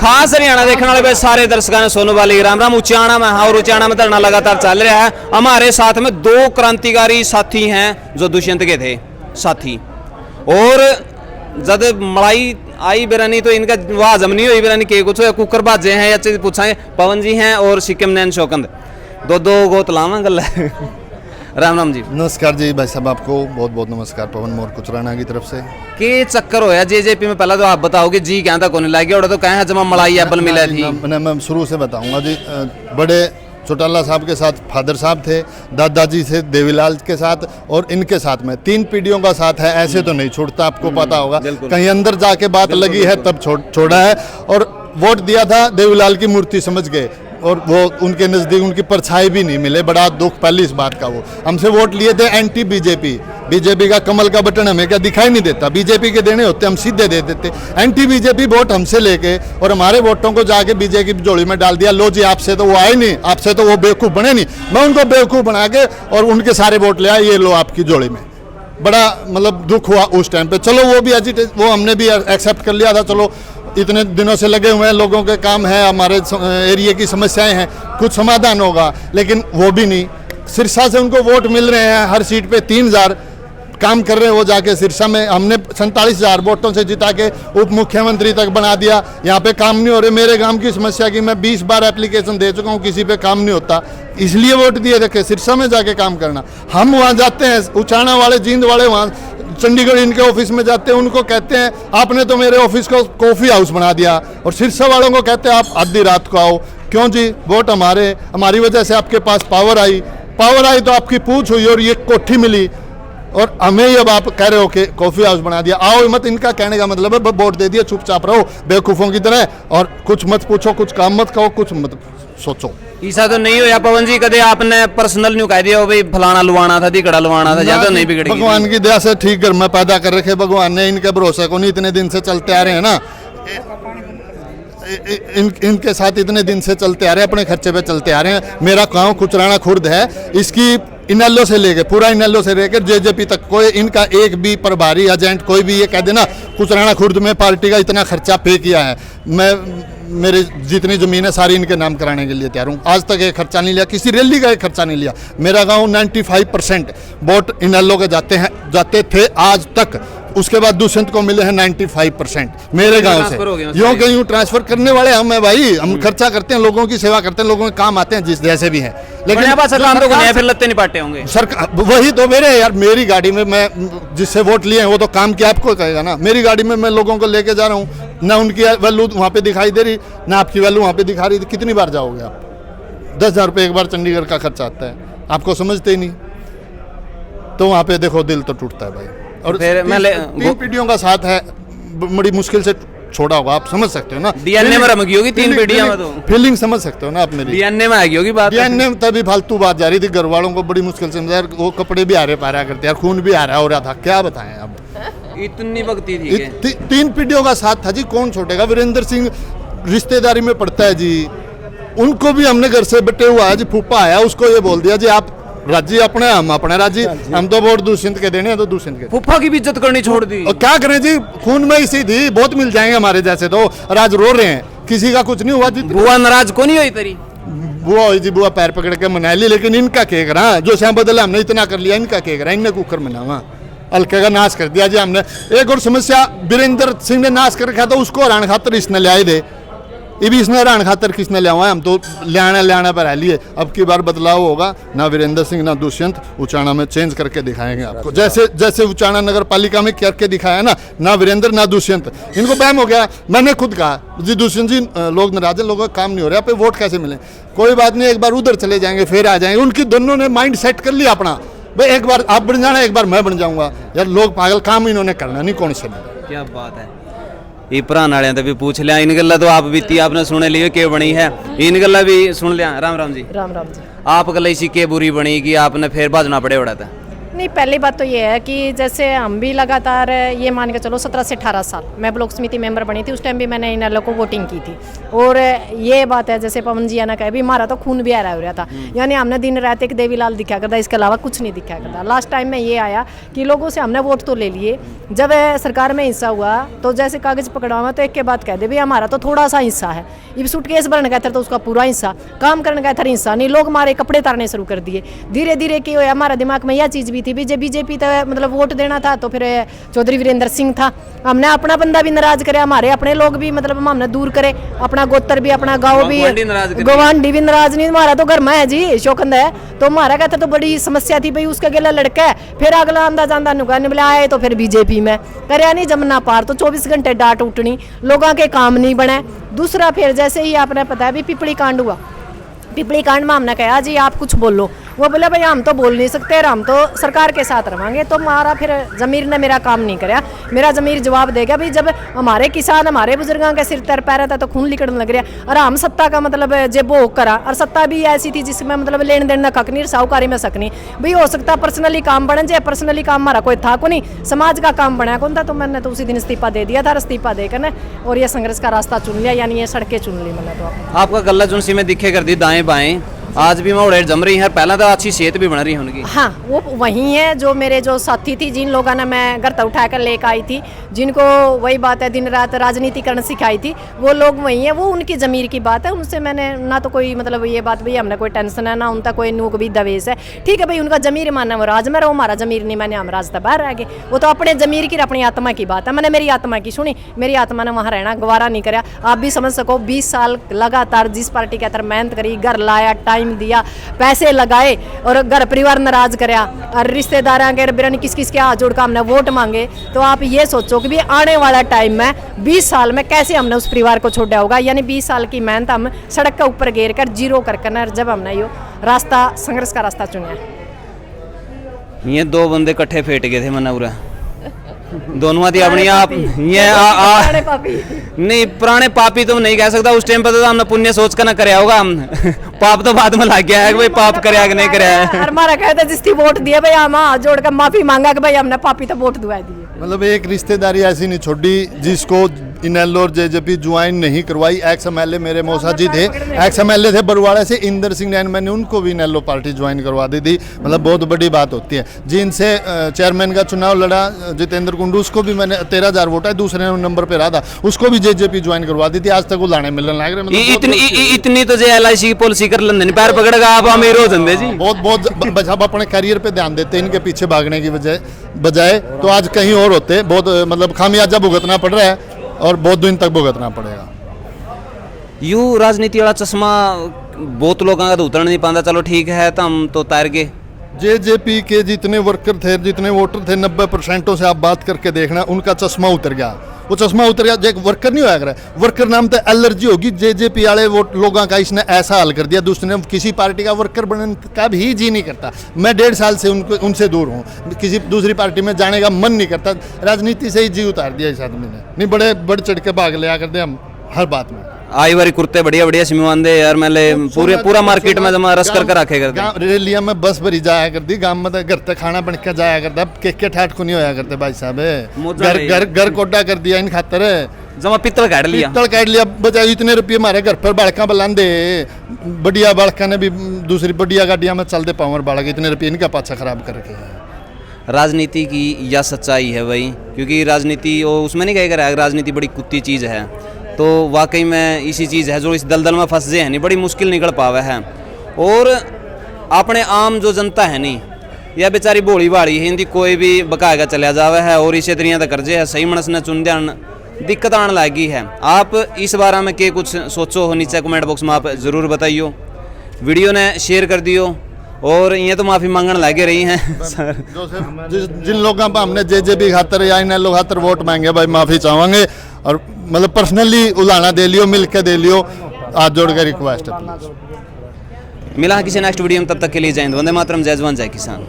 खास हरियाणा देखने वाले भाई सारे दर्शकों ने सोनू वाली राम राम। उचाना में और उचाना में धरना लगातार चल रहा है। हमारे साथ में दो क्रांतिकारी साथी हैं जो दुष्यंत के थे साथी, और जब मलाई आई बेरानी तो इनका वह हजम नहीं हुई बेरानी के कुछ कुकर बाजे हैं या चीज पूछाएं। पवन जी हैं और सिक्किम नैन शौकंद दो गोत लावा गल है। राम राम जी। नमस्कार जी भाई साहब, आपको बहुत बहुत नमस्कार पवन मोर कुचराना की तरफ से। के चक्कर होया जेजेपी में? पहला तो आप बताओगे जी क्या था कौन लागे और तो कहे जमा मलाई एप्पल मिला थी। मैं शुरू से बताऊंगा जी। बड़े चौटाला साहब के साथ फादर साहब थे, दादाजी से देवीलाल के साथ और इनके साथ में 3 पीढ़ियों का साथ है। ऐसे तो नहीं छोड़ता, आपको पता होगा। कहीं अंदर जाके बात लगी है तब छोड़ा है। और वोट दिया था देवीलाल की मूर्ति समझ गए और वो उनके नज़दीक उनकी परछाई भी नहीं मिले। बड़ा दुख पहली इस बात का। वो हमसे वोट लिए थे एंटी बीजेपी। बीजेपी का कमल का बटन हमें क्या दिखाई नहीं देता? बीजेपी के देने होते हम सीधे दे देते। एंटी बीजेपी वोट हमसे लेके और हमारे वोटों को जाके बीजेपी की झोली में डाल दिया। लो जी, आपसे तो वो आए नहीं, आपसे तो वो बेवकूफ़ बने नहीं। मैं उनको बेवकूफ़ बना के और उनके सारे वोट ले आया, ये लो आपकी झोली में। बड़ा मतलब दुख हुआ उस टाइम पे। चलो वो भी वो हमने भी एक्सेप्ट कर लिया था। चलो इतने दिनों से लगे हुए हैं, लोगों के काम है, हमारे एरिया की समस्याएं हैं, कुछ समाधान होगा, लेकिन वो भी नहीं। सिरसा से उनको वोट मिल रहे हैं, हर सीट पे 3000 काम कर रहे हैं वो जाके सिरसा में। हमने 47,000 वोटों से जिता के उप मुख्यमंत्री तक बना दिया। यहाँ पे काम नहीं हो रहे। मेरे गांव की समस्या की मैं 20 बार एप्लीकेशन दे चुका हूँ, किसी पे काम नहीं होता, इसलिए वोट दिए थे सिरसा में जाके काम करना। हम वहाँ जाते हैं, उचाना वाले जींद वाले वहाँ चंडीगढ़ इनके ऑफिस में जाते हैं, उनको कहते हैं आपने तो मेरे ऑफिस को कॉफ़ी हाउस बना दिया। और सिरसा वालों को कहते हैं आप आधी रात को आओ। क्यों जी? वोट हमारी वजह से आपके पास पावर आई तो आपकी पूछ हुई और ये कोठी मिली, और हमें ही अब आप कह रहे हो कि कॉफ़ी हाउस बना दिया। आओ मत, इनका कहने का मतलब है वोट दे दिया, चुपचाप रहो बेवकूफ़ों की तरह, और कुछ मत पूछो, कुछ काम मत कहो, कुछ मत सोचो। ऐसा तो नहीं होया पवन जी कदे आपने पर्सनल न्यू कह दिया भाई फलाना लुवाना था, दिकड़ा लुवाना था, ज्यादा नहीं बिगड़ी? भगवान की दया से ठीक घर में पैदा कर रखे भगवान ने। इनके भरोसे को नहीं इतने दिन से चलते आ रहे हैं ना, इनके साथ इतने दिन से चलते आ रहे हैं, अपने खर्चे पे चलते आ रहे हैं। मेरा गांव कुचराना खुर्द है, इसकी इनेलो से लेके पूरा इनेलो से लेकर जेजेपी तक कोई इनका एक भी प्रभारी एजेंट कोई भी ये कह देना कुचराना खुर्द में पार्टी का इतना खर्चा पे किया है, मैं मेरे जितनी ज़मीन है सारी इनके नाम कराने के लिए तैयार हूँ। आज तक एक खर्चा नहीं लिया, किसी रैली का एक खर्चा नहीं लिया। मेरा गांव 95% वोट इनेलो के जाते थे आज तक। उसके बाद दुष्यंत को मिले हैं 95% मेरे गांव से। यूँ कहीं यूँ ट्रांसफर करने वाले हम हैं भाई। हम खर्चा करते हैं, लोगों की सेवा करते हैं, लोगों के काम आते हैं जिस जैसे भी हैं। लेकिन फिर लत्ते नहीं पाटे होंगे सरकार। वही तो मेरे यार, मेरी गाड़ी में मैं जिससे वोट लिए हैं वो तो काम किया आपको कहेगा ना। मेरी गाड़ी में मैं लोगों को लेके जा रहा हूँ, ना उनकी वैल्यू वहाँ पे दिखाई दे रही, ना आपकी वैल्यू वहाँ पे दिखा रही। कितनी बार जाओगे आप? 10,000 रुपये एक बार चंडीगढ़ का खर्चा आता है, आपको समझते ही नहीं। तो वहाँ पे देखो दिल तो टूटता है भाई। और फिर 3 पीढ़ियों का साथ है, बड़ी मुश्किल से छोड़ा होगा, आप समझ सकते हो ना। डीएनए में रमगी होगी 3 पीढ़ियां में, तो फीलिंग समझ सकते हो ना आप मेरी। डीएनए में आएगी होगी बात। डीएनए में तभी फालतू बात जा रही थी, घर वालों को बड़ी मुश्किल से यार वो कपड़े भी हारे पारा करते यार, खून भी हारा हो रहा था, क्या बताएं अब। इतनी भक्ति थी। 3 पीढ़ियों का साथ था जी, कौन छोड़ेगा? वीरेंद्र सिंह रिश्तेदारी में पड़ता है जी, उनको भी हमने घर से बटे हुआ है जी। फूफा आया, उसको ये बोल दिया जी आप राजी अपने, हम अपने राजी। हम तो वोट दुष्यंत के देने हैं तो दुष्यंत के। फूफा की भी इज्जत करनी छोड़ दी। और क्या करें जी, खून में इसी थी, बहुत मिल जाएंगे हमारे जैसे तो। राज रो रहे हैं, किसी का कुछ नहीं हुआ जी। बुआ नाराज को नहीं हुई तेरी? बुआ हुई जी, बुआ पैर पकड़ के मना ली, लेकिन इनका केक रहा जो श्याम बदला हमने इतना कर लिया, इनका केक रहा, इनने कुकर मनावा हल्के का नाश कर दिया जी हमने। एक और समस्या वीरेंद्र सिंह ने नाश कर रखा था, उसको हराने खातर इसने ले आए थे। ये भी इसने हराने खातर किसने ले आए? हम तो लियाना पर आ लिए। अब की बार बदलाव होगा, ना वीरेंद्र सिंह ना दुष्यंत। उचाना में चेंज करके दिखाएंगे आपको, जैसे उचाना नगर पालिका में करके दिखाया ना वीरेंद्र ना दुष्यंत। इनको बहम हो गया। मैंने खुद कहा जी दुष्यंत जी लोग नाराज है, लोगों का काम नहीं हो रहा, पे वोट कैसे मिले? कोई बात नहीं, एक बार उधर चले जाएंगे फिर आ जाएंगे। उनकी दोनों ने माइंड सेट कर लिया अपना, भाई एक बार आप बन जाना, एक बार मैं बन जाऊंगा। यार लोग पागल, काम इन्होंने करना नहीं, कौन से नहीं। क्या बात है। ये पुराने वाले भी पूछ लिया, इन गल्ला तो आप बीती आपने सुने लिए के बनी है, इन गल्ला भी सुन लिया। राम राम जी। राम राम जी। आप गल इसी के बुरी बनी कि आपने फिर बाजना पड़े उड़ा था? नहीं, पहली बात तो ये है कि जैसे हम भी लगातार ये मान के चलो 17 से 18 साल मैं ब्लॉक समिति मेंबर बनी थी, उस टाइम भी मैंने इन एल को वोटिंग की थी। और ये बात है जैसे पवन जी ने कहा भी हमारा तो खून भी आ रहा था, यानी हमने दिन रात एक देवीलाल दिखा करता, इसके अलावा कुछ नहीं दिखा करता। लास्ट टाइम में ये आया कि लोगों से हमने वोट तो ले लिए, जब सरकार में हिस्सा हुआ तो जैसे कागज पकड़ावा तो एक के बाद कह दे भाई हमारा तो थोड़ा सा हिस्सा है, ये सूटकेस भरने का था तो उसका पूरा हिस्सा, काम करने का था हिस्सा नहीं, लोग हमारे कपड़े तारने शुरू कर दिए। धीरे धीरे कि हमारा दिमाग में यह चीज़ भी थी भी जब बीजेपी तो मतलब वोट देना था तो फिर चौधरी वीरेंद्र सिंह था, हमने अपना बंदा भी नाराज करे, हमारे अपने लोग भी मतलब हमने दूर करे, अपना गोत्र भी अपना गाँव भी, गवांडी भी नाराज नहीं, हमारा तो घर में है जी शौकंद है, तो हमारा कहता तो बड़ी समस्या थी भाई उसका अगला लड़का है, फिर अगला अंदा जांदा नुकाने बोले आए तो फिर बीजेपी में करे नहीं जमना पार, तो 24 घंटे डांट उठनी, लोगों के काम नहीं बने। दूसरा फिर जैसे ही आपने पता है भी पिपली कांड हुआ, पिपली कांड में हमने कहा जी आप कुछ बोलो, वो बोले भाई हम तो बोल नहीं सकते, हम तो सरकार के साथ रवांगे, तो हमारा फिर जमीर ने मेरा काम नहीं कराया, मेरा जमीर जवाब देगा भाई जब हमारे किसान हमारे बुजुर्गों के सिर तर पैर था तो खून निकलने लग रहा, और हम सत्ता का मतलब जब वो करा, और सत्ता भी ऐसी थी जिसमें मतलब लेन देन ना कक नहीं, साहूकारी में सक नहीं भाई, हो सकता पर्सनली काम बने जाए, पर्सनली काम हमारा कोई था को नहीं, समाज का काम बनाया कौन था, तो मैंने तो उसी दिन इस्तीफा दे दिया था, इस्तीफा देकर और ये संघर्ष का रास्ता चुन लिया, यानी ये सड़कें चुन ली मैंने। तो आपका गला जुनसी में दिखे कर दी दाएं बाएं, आज भी मैं उड़ेर जम रही है, पहला तो अच्छी सेहत भी बन रही है उनकी। हाँ, वो वही है जो मेरे जो साथी थी, जिन लोगों ने मैं घर तक उठाकर लेकर आई थी, जिनको वही बात है दिन रात राजनीति करना सिखाई थी, वो लोग वही है, वो उनकी ज़मीर की बात है, उनसे मैंने ना तो कोई मतलब ये बात भाई हमने कोई टेंशन है ना उनका कोई नूक भी दवेश है, ठीक है भाई उनका ज़मीर मानना वो राज में रहो, हमारा ज़मीर नहीं माने हम राज तक बाहर रह गए, वो तो अपने ज़मीर की अपनी आत्मा की बात है, मैंने मेरी आत्मा की सुनी, मेरी आत्मा ने वहाँ रहना गवारा नहीं कराया। आप भी समझ सको 20 साल लगातार जिस पार्टी के अंदर मेहनत करी, घर लाया, टाइम दिया, पैसे लगाए और घर परिवार नाराज कराया, और रिश्तेदार के बिरन किस किस के हाथ जोड़ कर हमने वोट मांगे, तो आप ये सोचो कि भी आने वाला टाइम में 20 साल में कैसे हमने उस परिवार को छोड़ा होगा, यानी 20 साल की मेहनत हम सड़क के ऊपर घेर कर जीरो कर जब हमने ये रास्ता संघर्ष का रास्ता चुना। ये दो बंदे इकट्ठे फेट गए थे मनौरा, दोनों थी अपनी आप ये नहीं पुराने पापी तुम नहीं कह सकता, उस टाइम पर तो हमने पुण्य सोच कर ना कराया होगा, हम पाप तो बाद में लग गया है कि भाई पाप कराया कि नहीं कराया है। हमारा कहते जिसकी वोट दिए भाई हम हाथ जोड़ कर माफी मांगा कि भाई हमने पापी तो वोट दुआ दिए। मतलब एक रिश्तेदारी ऐसी नहीं छोड़ी जिसको इनेलो और जेजेपी ज्वाइन नहीं करवाई। एक्स एमएलए मेरे मौसा जी थे, एक्स एमएलए थे बरवाड़ा से, इंदर सिंह नैन, मैंने उनको भी इनेलो पार्टी ज्वाइन करवा दी थी। मतलब बहुत बड़ी बात होती है। जिनसे चेयरमैन का चुनाव लड़ा जितेंद्र कुंडू, उसको भी मैंने 13,000 वोट है, दूसरे नंबर पे रहा था, उसको भी जेजेपी ज्वाइन करवा दी थी। आज तक वो लाने मिलने लग रहे। इतनी तो LIC की पॉलिसी कर लेंगे, पैर पकड़ेगा आप अमीर हो जाते जी। बहुत जब अपने करियर पे ध्यान देते इनके पीछे भागने की बजाय तो आज कहीं और होते। बहुत मतलब खामियाजा भुगतना पड़ रहा है और बहुत दिन तक भुगतना पड़ेगा। यूँ राजनीति वाला चश्मा बहुत लोगों का तो उतर नहीं पाता। चलो ठीक है, तो हम तो तैर गए। जेजेपी के जितने वर्कर थे, जितने वोटर थे, 90% से आप बात करके देखना, उनका चश्मा उतर गया। वो चश्मा उतर गया, एक वर्कर नहीं होया कर, वर्कर नाम तो एलर्जी होगी। जेजेपी वाले वो लोगों का इसने ऐसा हाल कर दिया, दूसरे किसी पार्टी का वर्कर बनने का भी जी नहीं करता। मैं 1.5 साल से उनसे दूर हूँ, किसी दूसरी पार्टी में जाने का मन नहीं करता। राजनीति से ही जी उतार दिया इस आदमी ने। नहीं बड़े बढ़ चढ़ के भाग लिया करते हम हर बात में। आई बारी कुर्ते बढ़िया बढ़िया सिमवान दे यार, मैंने पूरा मार्केट में जमा रस कर रखे करते। रेलिया में बस भरी जाया करती, गांव में घर तक खाना बन के जाया करता। के ठाठ को नहीं होया करते भाई साहब। घर कोटा कर दिया इन खातर, जमा पित्तल काट लिया बचाओ। इतने रुपये हमारे घर पर बाड़का बलांदे, बढ़िया बाड़का ने भी दूसरी बढ़िया गाड़ियां में चलते पावर बाड़क, इतने रुपये इनका पाछा खराब करके। राजनीति की यह सच्चाई है भाई, क्योंकि राजनीति उसमें नहीं कहेगा राजनीति बड़ी कुत्ती चीज़ है। तो वाकई में इसी चीज़ है जो इस दलदल में फंस है नहीं, बड़ी मुश्किल निकल पावे है। और अपने आम जो जनता है नहीं, यह बेचारी भोली भाड़ी है, इनकी कोई भी बकाएगा चलिया जावे है। और इसी तरह तो कर्जे है, सही मनस ने चुन ध्यान दिक्कत आने लगी है। आप इस बारे में के कुछ सोचो हो, नीचे कमेंट बॉक्स में आप ज़रूर बताइयो। वीडियो ने शेयर कर दियो, और ये तो माफ़ी मांगने लगे रही हैं सर। जिन लोगों पर हमने जेजेपी खातर या इनेलो खातर वोट मांगे भाई, माफ़ी चाहेंगे। और मतलब पर्सनली उलाना दे लियो, मिल के दे लियो, हाथ जोड़ कर रिक्वेस्ट है। मिला किसी नेक्स्ट वीडियो में, तब तक के लिए जय हिंद, वंदे मातरम, जय जवान जय किसान।